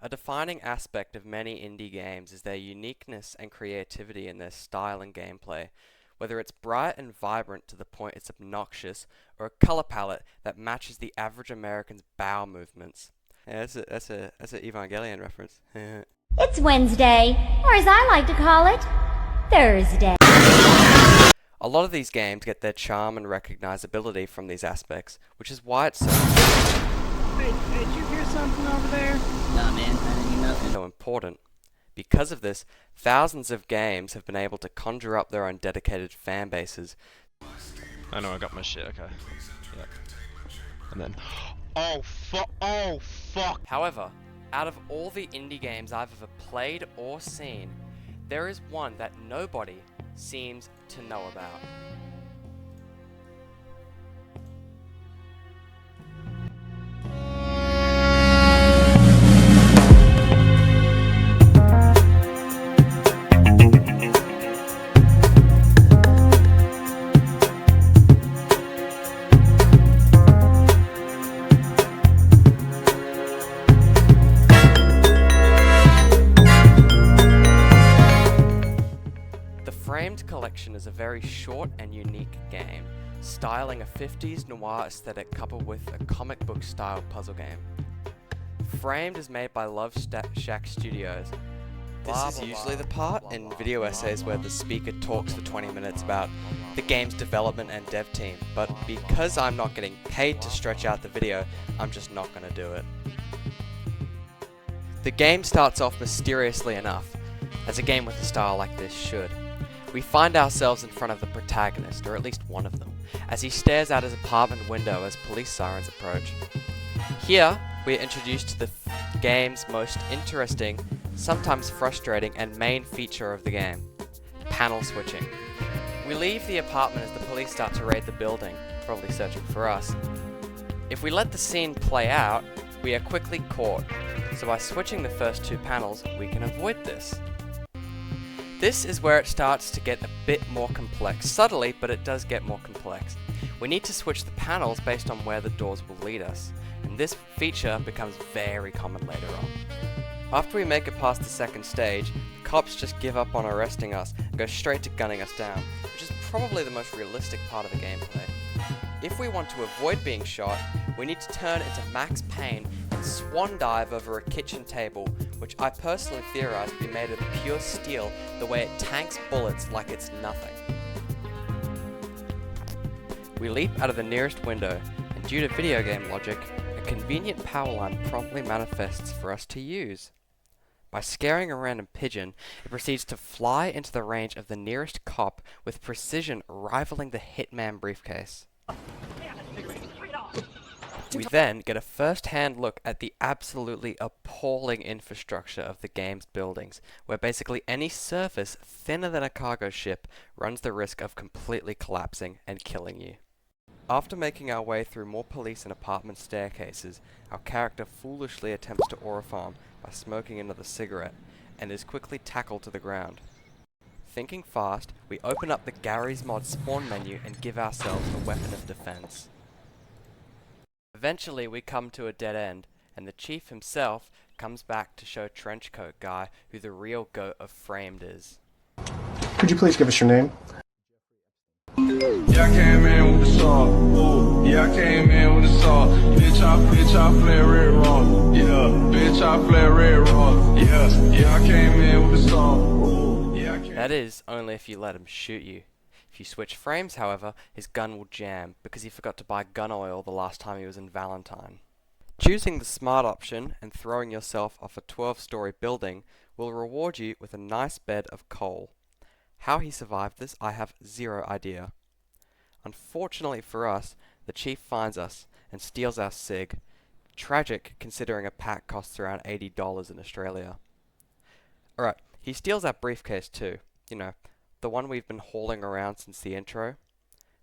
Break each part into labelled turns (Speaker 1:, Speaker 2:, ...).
Speaker 1: A defining aspect of many indie games is their uniqueness and creativity in their style and gameplay, whether it's bright and vibrant to the point it's obnoxious, or a color palette that matches the average American's bowel movements. Yeah, that's a Evangelion reference.
Speaker 2: It's Wednesday, or as I like to call it, Thursday.
Speaker 1: A lot of these games get their charm and recognizability from these aspects, which is why it's
Speaker 3: Hey, did you hear something over there?
Speaker 4: Nah, man, I didn't hear nothing.
Speaker 1: so important. Because of this, thousands of games have been able to conjure up their own dedicated fan bases.
Speaker 5: I know I got my shit, okay. Yep. And then... Oh, fuck! Oh, fuck!
Speaker 1: However, out of all the indie games I've ever played or seen, there is one that nobody seems to know about. The Framed Collection is a very short and unique game, styling a 50s noir aesthetic coupled with a comic book style puzzle game. Framed is made by Love Shack Studios. This is usually the part in video essays where the speaker talks for 20 minutes about the game's development and dev team, but because I'm not getting paid to stretch out the video, I'm just not going to do it. The game starts off mysteriously enough, as a game with a style like this should. We find ourselves in front of the protagonist, or at least one of them, as he stares out his apartment window as police sirens approach. Here, we are introduced to the game's most interesting, sometimes frustrating, and main feature of the game: panel switching. We leave the apartment as the police start to raid the building, probably searching for us. If we let the scene play out, we are quickly caught, so by switching the first two panels, we can avoid this. This is where it starts to get a bit more complex, subtly, but it does get more complex. We need to switch the panels based on where the doors will lead us, and this feature becomes very common later on. After we make it past the second stage, cops just give up on arresting us and go straight to gunning us down, which is probably the most realistic part of the gameplay. If we want to avoid being shot, we need to turn into Max Payne and swan dive over a kitchen table, which I personally theorize to be made of pure steel the way it tanks bullets like it's nothing. We leap out of the nearest window, and due to video game logic, a convenient power line promptly manifests for us to use. By scaring a random pigeon, it proceeds to fly into the range of the nearest cop with precision rivaling the Hitman briefcase. We then get a first-hand look at the absolutely appalling infrastructure of the game's buildings, where basically any surface thinner than a cargo ship runs the risk of completely collapsing and killing you. After making our way through more police and apartment staircases, our character foolishly attempts to aura farm by smoking another cigarette, and is quickly tackled to the ground. Thinking fast, we open up the Gary's Mod spawn menu and give ourselves a weapon of defense. Eventually we come to a dead end, and the chief himself comes back to show Trenchcoat Guy who the real goat of Framed is.
Speaker 6: Could you please give us your name?
Speaker 7: Yeah, I came in with the saw. Ooh, yeah, I came in with the saw. Bitch, I flare red raw. Yeah, bitch, I flare red raw. Yeah, I came in with the saw. Ooh, yeah, I came.
Speaker 1: That is, only if you let him shoot you. If you switch frames, however, his gun will jam, because he forgot to buy gun oil the last time he was in Valentine. Choosing the smart option and throwing yourself off a 12-story building will reward you with a nice bed of coal. How he survived this, I have zero idea. Unfortunately for us, the chief finds us and steals our cig. Tragic, considering a pack costs around $80 in Australia. Alright, he steals our briefcase too. You know, the one we've been hauling around since the intro.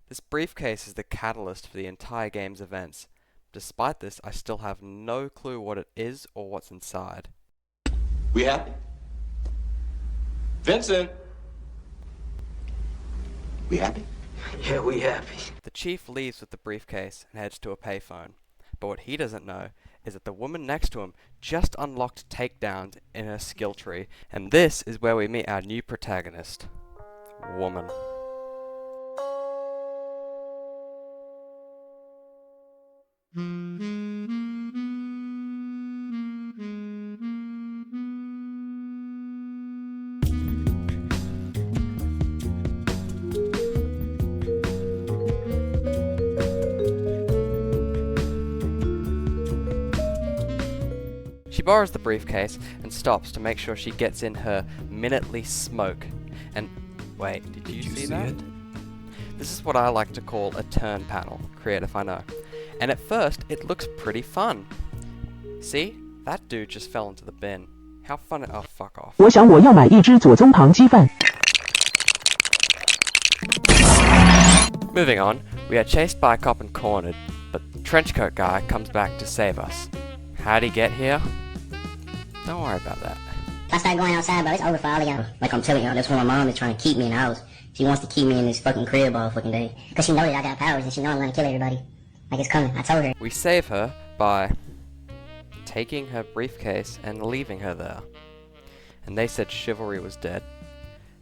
Speaker 1: This briefcase is the catalyst for the entire game's events. Despite this, I still have no clue what it is or what's inside.
Speaker 8: We happy? Vincent! We happy?
Speaker 4: Yeah, we happy.
Speaker 1: The chief leaves with the briefcase and heads to a payphone. But what he doesn't know is that the woman next to him just unlocked takedowns in her skill tree, and this is where we meet our new protagonist, woman. She borrows the briefcase and stops to make sure she gets in her minutely smoke. And wait, did you see that? This is what I like to call a turn panel. Creative, I know. And at first, it looks pretty fun. See? That dude just fell into the bin. How fun it— oh, fuck off.
Speaker 9: 我想我要买一只左宗棠鸡饭。
Speaker 1: Moving on, we are chased by a cop and cornered, but the trenchcoat guy comes back to save us. How'd he get here? Don't worry about that.
Speaker 4: If I start going outside, bro, it's over for all of y'all. Like I'm telling y'all, that's why my mom is trying to keep me in the house. She wants to keep me in this fucking crib all fucking day. Cause she know that I got powers and she know I'm gonna kill everybody. Like it's coming, I told her.
Speaker 1: We save her by taking her briefcase and leaving her there. And they said chivalry was dead.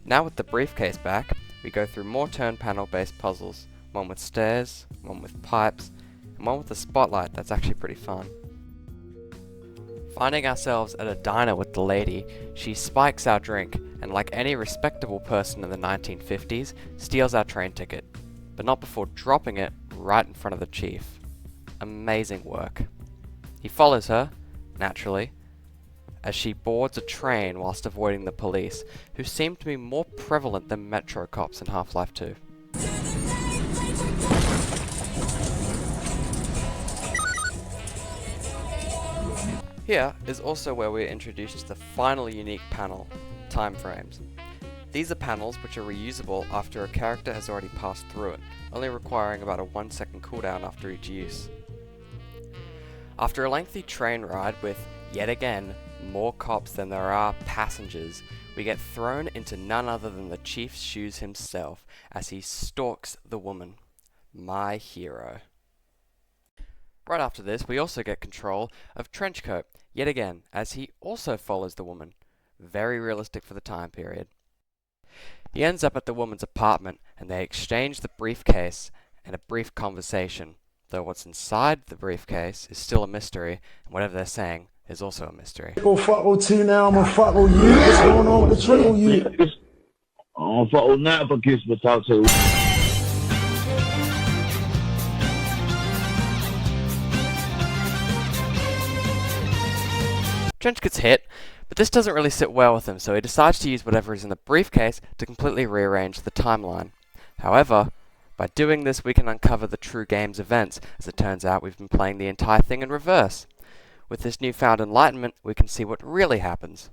Speaker 1: Now with the briefcase back, we go through more turn panel based puzzles. One with stairs, one with pipes, and one with a spotlight that's actually pretty fun. Finding ourselves at a diner with the lady, she spikes our drink and, like any respectable person in the 1950s, steals our train ticket, but not before dropping it right in front of the chief. Amazing work. He follows her, naturally, as she boards a train whilst avoiding the police, who seem to be more prevalent than Metro cops in Half-Life 2. Here is also where we are introduced to the final unique panel, time frames. These are panels which are reusable after a character has already passed through it, only requiring about a 1 second cooldown after each use. After a lengthy train ride with, yet again, more cops than there are passengers, we get thrown into none other than the chief's shoes himself as he stalks the woman, my hero. Right after this, we also get control of Trenchcoat, yet again, as he also follows the woman. Very realistic for the time period. He ends up at the woman's apartment, and they exchange the briefcase and a brief conversation, though what's inside the briefcase is still a mystery, and whatever they're saying is also a mystery.
Speaker 10: Go fuck with two now, I'm gonna fuck with you. What's going on with the triple you?
Speaker 11: I don't fuck with nothing but kiss but talk to.
Speaker 1: Trench gets hit, but this doesn't really sit well with him, so he decides to use whatever is in the briefcase to completely rearrange the timeline. However, by doing this we can uncover the true game's events. As it turns out, we've been playing the entire thing in reverse. With this newfound enlightenment, we can see what really happens.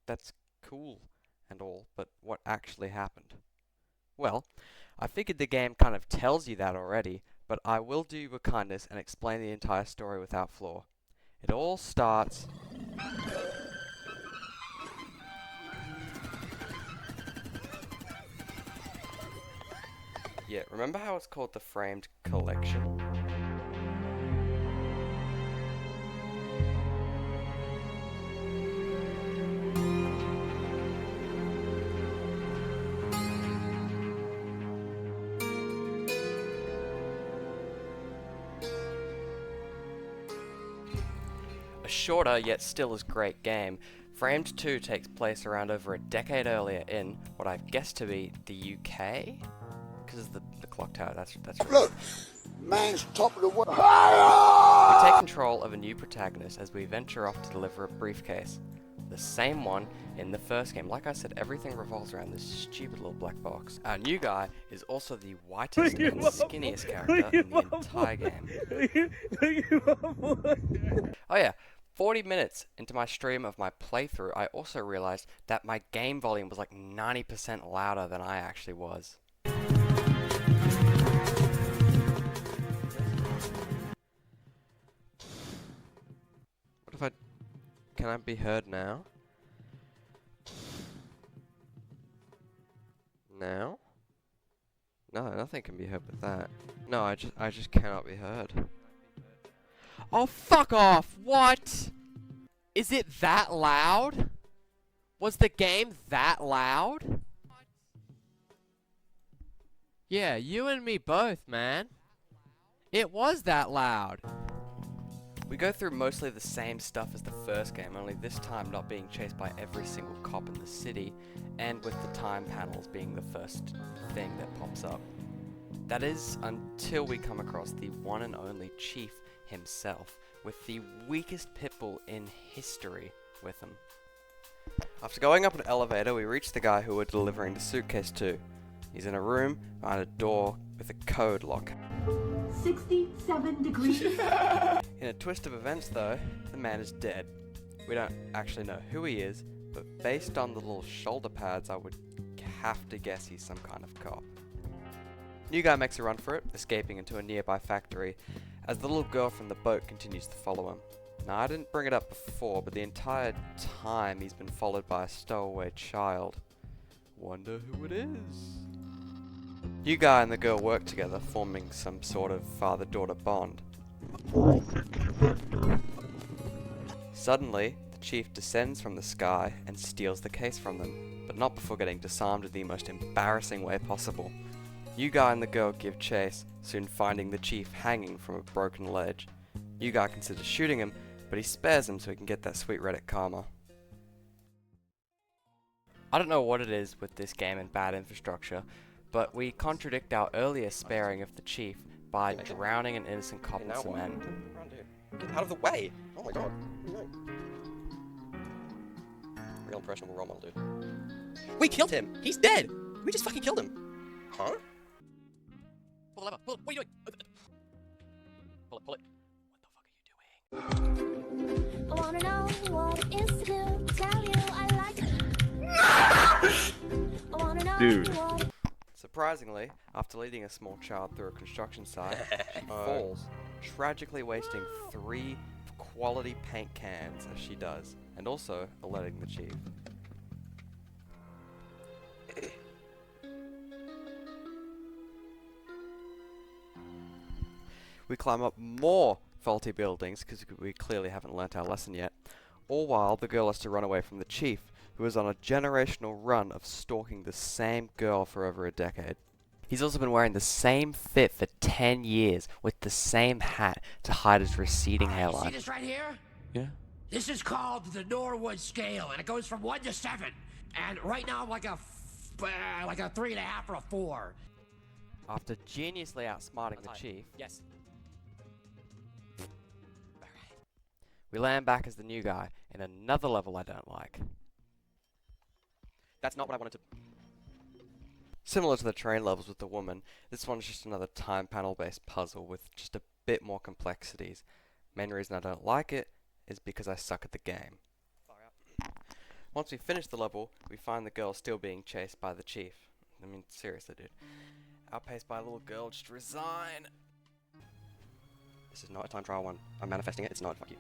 Speaker 1: That's cool and all, but what actually happened? Well, I figured the game kind of tells you that already, but I will do you a kindness and explain the entire story without flaw. It all starts... Yeah, remember how it's called the Framed Collection? A shorter, yet still as great game, Framed 2 takes place around over a decade earlier in what I've guessed to be the UK? Because of the clock tower, that's really
Speaker 10: Look, man's top of the world.
Speaker 1: We take control of a new protagonist as we venture off to deliver a briefcase. The same one in the first game. Like I said, everything revolves around this stupid little black box. Our new guy is also the whitest and skinniest character in the entire game. Oh yeah, 40 minutes into my stream of my playthrough, I also realized that my game volume was like 90% louder than I actually was. What if I... Can I be heard now? Now? No, nothing can be heard with that. No, I just cannot be heard. Oh, fuck off! What? Is it that loud? Was the game that loud? Yeah, you and me both, man. It was that loud. We go through mostly the same stuff as the first game, only this time not being chased by every single cop in the city, and with the time panels being the first thing that pops up. That is, until we come across the one and only Chief himself, with the weakest pitbull in history with him. After going up an elevator, we reach the guy who we're delivering the suitcase to. He's in a room behind a door with a code lock.
Speaker 9: 67 degrees.
Speaker 1: In a twist of events though, the man is dead. We don't actually know who he is, but based on the little shoulder pads, I would have to guess he's some kind of cop. New guy makes a run for it, escaping into a nearby factory, as the little girl from the boat continues to follow him. Now I didn't bring it up before, but the entire time he's been followed by a stowaway child. Wonder who it is? New guy and the girl work together, forming some sort of father-daughter bond. Suddenly, the chief descends from the sky and steals the case from them, but not before getting disarmed in the most embarrassing way possible. New guy and the girl give chase, soon finding the chief hanging from a broken ledge. New guy considers shooting him, but he spares him so he can get that sweet Reddit karma. I don't know what it is with this game and bad infrastructure, but we contradict our earlier sparing of the chief by drowning an innocent cop in cement.
Speaker 12: Get out of the way! Oh my god. No. Real impressionable role model, dude. We killed him! He's dead! We just fucking killed him! Huh? Pull the lever! Pull it! What are you doing? Pull it, pull it. What the fuck are you doing?
Speaker 2: I wanna know what it is to do. Tell you I like it. I wanna know
Speaker 11: Dude.
Speaker 2: what it
Speaker 1: Surprisingly, after leading a small child through a construction site, she falls, tragically wasting 3 quality paint cans as she does, and also alerting the chief. We climb up more faulty buildings, because we clearly haven't learnt our lesson yet, all while the girl has to run away from the chief, who is on a generational run of stalking the same girl for over a decade. He's also been wearing the same fit for 10 years, with the same hat to hide his receding hairline.
Speaker 13: See this right here?
Speaker 1: Yeah?
Speaker 13: This is called the Norwood scale, and it goes from 1 to 7. And right now I'm like a 3.5 or a 4.
Speaker 1: After geniusly outsmarting the chief,
Speaker 12: Yes.
Speaker 1: we land back as the new guy in another level I don't like.
Speaker 12: That's not what I wanted to...
Speaker 1: Similar to the train levels with the woman, this one's just another time panel based puzzle with just a bit more complexities. Main reason I don't like it is because I suck at the game. Once we finish the level, we find the girl still being chased by the chief. I mean, seriously, dude. Outpaced by a little girl, just resign!
Speaker 12: This is not a time trial one. I'm manifesting it. It's not. Fuck you.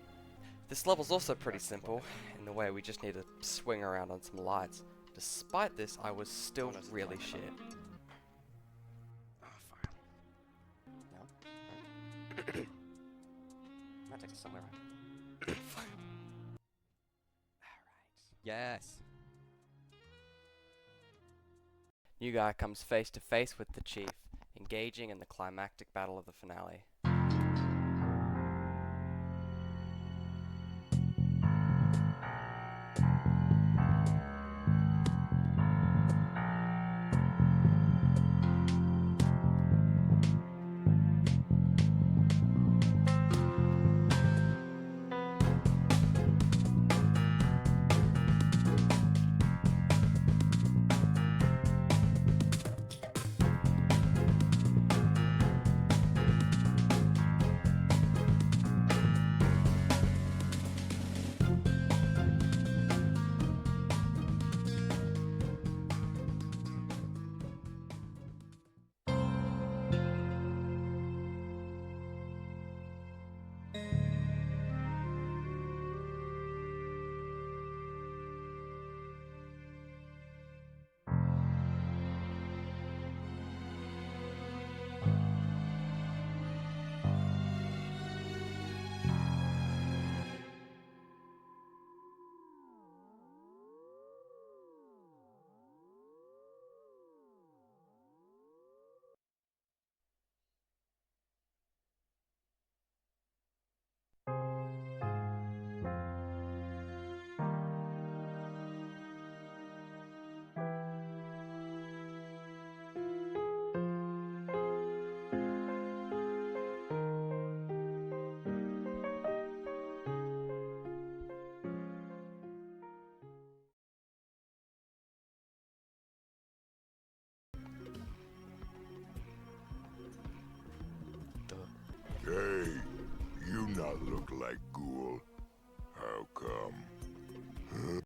Speaker 1: This level's also pretty simple, in the way we just need to swing around on some lights. Despite this, I was still really shit.
Speaker 12: Oh, fire. No? That takes us somewhere, right? Alright. Yes.
Speaker 1: New guy comes face to face with the chief, engaging in the climactic battle of the finale.
Speaker 10: like goo.